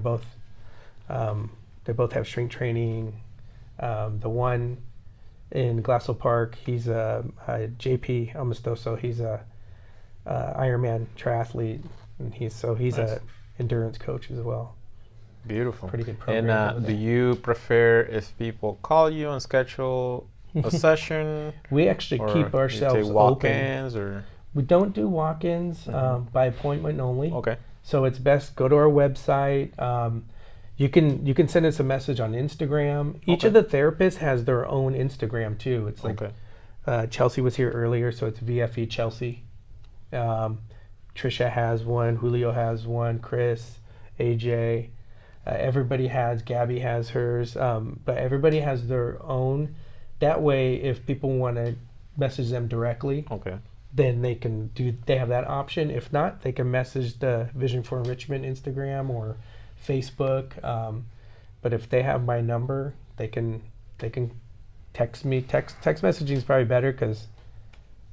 both have strength training. The one in Glassell Park, he's a JP Almastoso. He's a Ironman triathlete, and he's nice. A endurance coach as well. Beautiful. Pretty good program. And do you prefer if people call you and schedule a session? We actually keep ourselves open. Walk-ins or? We don't do walk-ins, by appointment only. Okay. So it's best go to our website. You can send us a message on Instagram. Each of the therapists has their own Instagram too. It's like Chelsea was here earlier, so it's VFE Chelsea. Trisha has one, Julio has one, Chris, AJ. Gabby has hers, but everybody has their own. That way, if people want to message them directly, then they have that option. If not, they can message the Vision for Enrichment Instagram or Facebook. But if they have my number, they can text me. Text messaging is probably better because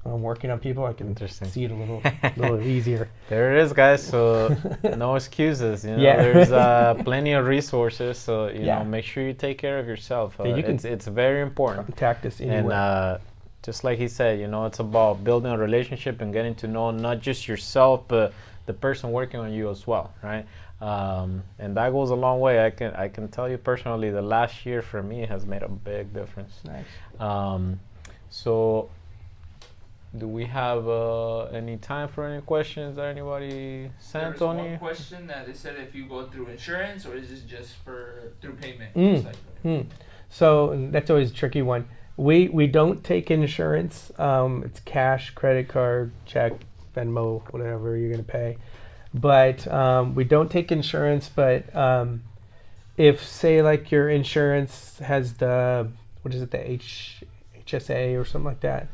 when I'm working on people, I can Interesting. see it a little easier. There it is, guys. So no excuses. You know, Yeah. there's plenty of resources. So you Yeah. know, make sure you take care of yourself. Yeah, you can it's very important. Contact us And anywhere. just like he said, you know, it's about building a relationship and getting to know not just yourself, but the person working on you as well, right? And that goes a long way. I can tell you personally, the last year for me has made a big difference. Nice. So, do we have any time for any questions that anybody sent, There was Tony? one question that they said if you go through insurance or is this just through payment? Mm. Just like- So that's always a tricky one. We don't take insurance. It's cash, credit card, check, Venmo, whatever you're gonna pay. But we don't take insurance. But if say like your insurance has the HSA or something like that,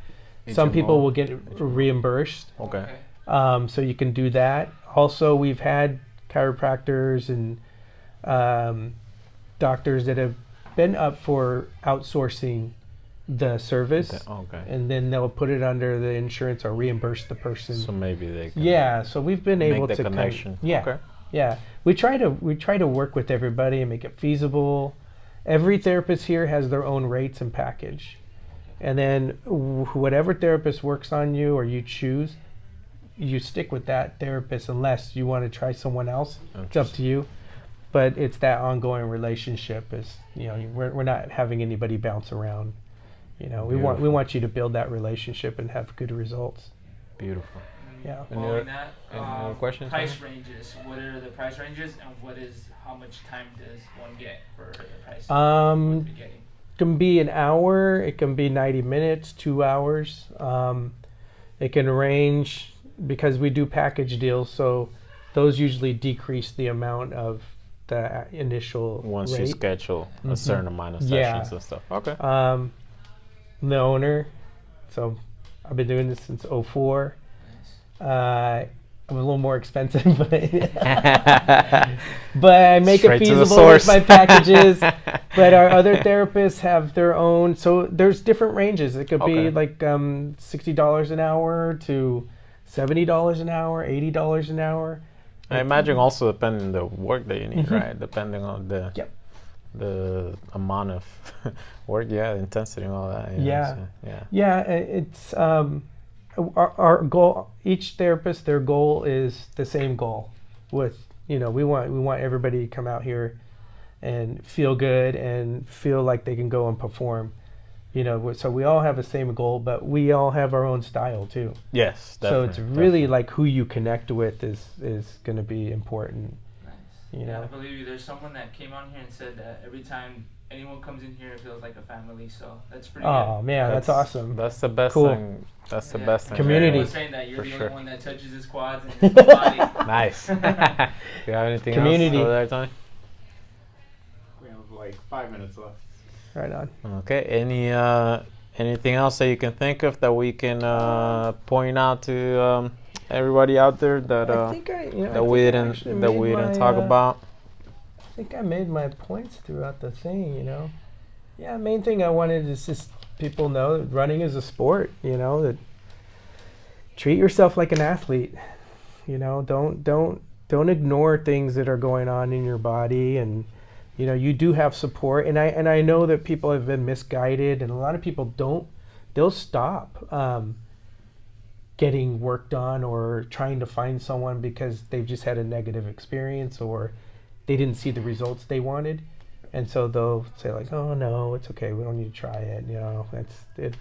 some people HMO. will get reimbursed. Okay. So you can do that. Also, we've had chiropractors and doctors that have been up for outsourcing the service, Okay. and then they'll put it under the insurance or reimburse the person. So maybe they can Yeah, so we've been make able the to connection. yeah, Okay. yeah. We try to work with everybody and make it feasible. Every therapist here has their own rates and package, and then whatever therapist works on you or you choose, you stick with that therapist unless you want to try someone else. It's up to you. But it's that ongoing relationship. Is we're not having anybody bounce around. We Beautiful. want you to build that relationship and have good results. Beautiful. Yeah. Any Following other- that, any other questions, price Tony? ranges. What are the price ranges, and how much time does one get for the price? Beginning. It can be an hour. It can be 90 minutes, 2 hours. It can range because we do package deals, so those usually decrease the amount of the initial Once you rate. schedule a certain amount of Yeah. sessions and stuff. Okay. The owner, so I've been doing this since '04. I'm a little more expensive, but I make Straight it to the feasible with source. my packages. But our other therapists have their own, so there's different ranges. It could Okay. be like $60 an hour to $70 an hour, $80 an hour. I imagine also depending on the work that you need, Mhm. right? Depending on the Yep. the amount of work, the intensity and all that. Yeah. So, yeah. Yeah, it's our goal. Each therapist, their goal is the same goal. With we want everybody to come out here and feel good and feel like they can go and perform. So we all have the same goal, but we all have our own style too. Yes. So it's really like who you connect with is going to be important. Nice. You Yeah, know. I believe you. There's someone that came on here and said that every time anyone comes in here, it feels like a family. So that's pretty Oh man, that's awesome. That's the best Cool. thing. That's the Yeah. best thing. Community. Everyone was saying that you're For the sure. only one that touches his quads and his body. Nice. You have anything Community. else over there, Tony? We have like 5 minutes left. Right on. Okay. Anything else that you can think of that we can point out to everybody out there that I think I that we didn't talk about? I think I made my points throughout the thing, Yeah, main thing I wanted is just people know that running is a sport, that treat yourself like an athlete. Don't ignore things that are going on in your body, and you do have support, and I know that people have been misguided, and a lot of people they'll stop getting worked on or trying to find someone because they've just had a negative experience or they didn't see the results they wanted, and so they'll say like, oh no, it's okay, we don't need to try it, that's it.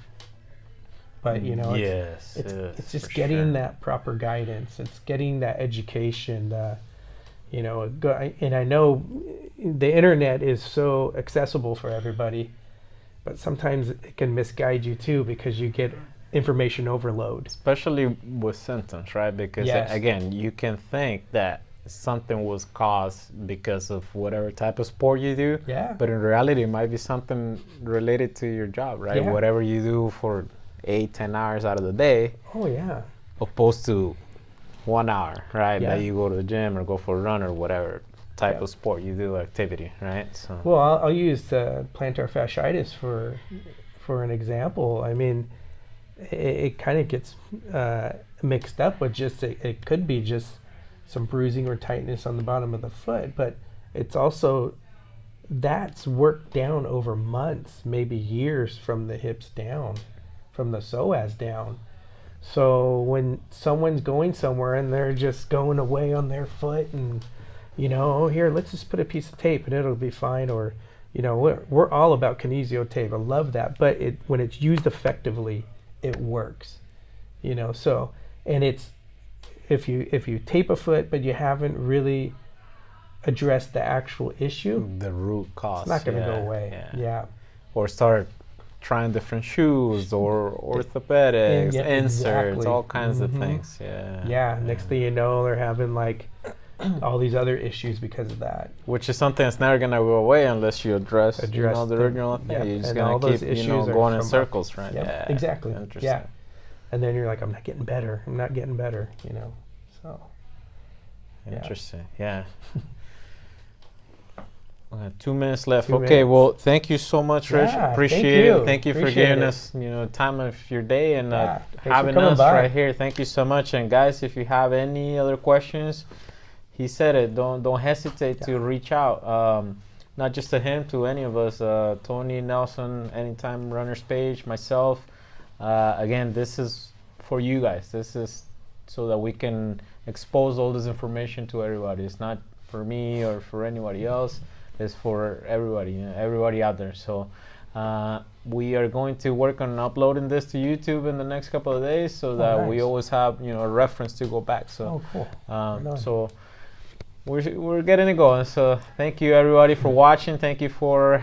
But yes, it's just for getting sure. that proper guidance. It's getting that education. And I know the internet is so accessible for everybody, but sometimes it can misguide you too because you get information overload. Especially with symptoms, right? Because Yes. again, you can think that something was caused because of whatever type of sport you do, Yeah. but in reality, it might be something related to your job, right? Yeah. Whatever you do for 8-10 hours out of the day, Oh yeah. opposed to 1 hour, right? Yeah. That you go to the gym or go for a run or whatever type Yeah. of sport you do, activity, right? So Well, I'll use plantar fasciitis for an example. I mean, it kind of gets mixed up with just it could be just some bruising or tightness on the bottom of the foot, but it's also that's worked down over months, maybe years from the hips down, from the psoas down. So when someone's going somewhere and they're just going away on their foot and, you know, oh, here, let's just put a piece of tape and it'll be fine. Or, you know, we're all about kinesio tape. I love that. But when it's used effectively, it works, you know. So, and it's, if you tape a foot but you haven't really addressed the actual issue, the root cause, it's not going to go away. Yeah. Or start trying different shoes or orthopedics, inserts, exactly. all kinds of things. Next thing you know, they're having like all these other issues because of that. Which is something that's never going to go away unless you address you know, the original thing. Yeah. You're just And going to keep, you know, going in circles, right? Yep. Exactly. Interesting. Yeah. And then you're like, I'm not getting better, you know. So Interesting. Yeah. We have 2 minutes left. 2 Okay, minutes. well, thank you so much, Rich. Yeah, Appreciate it. Thank you for Appreciate giving it. us, you know, time of your day and Thanks for having coming us by. right here. Thank you so much. And guys, if you have any other questions, he said it. Don't hesitate to reach out. Not just to him, to any of us. Tony, Nelson, Anytime Runners page, myself. Again, this is for you guys. This is so that we can expose all this information to everybody. It's not for me or for anybody else. It's for everybody, you know, everybody out there. So we are going to work on uploading this to YouTube in the next couple of days, so that we nice. always have, you know, a reference to go back. So cool. so we're getting it going. So thank you everybody for watching. Thank you for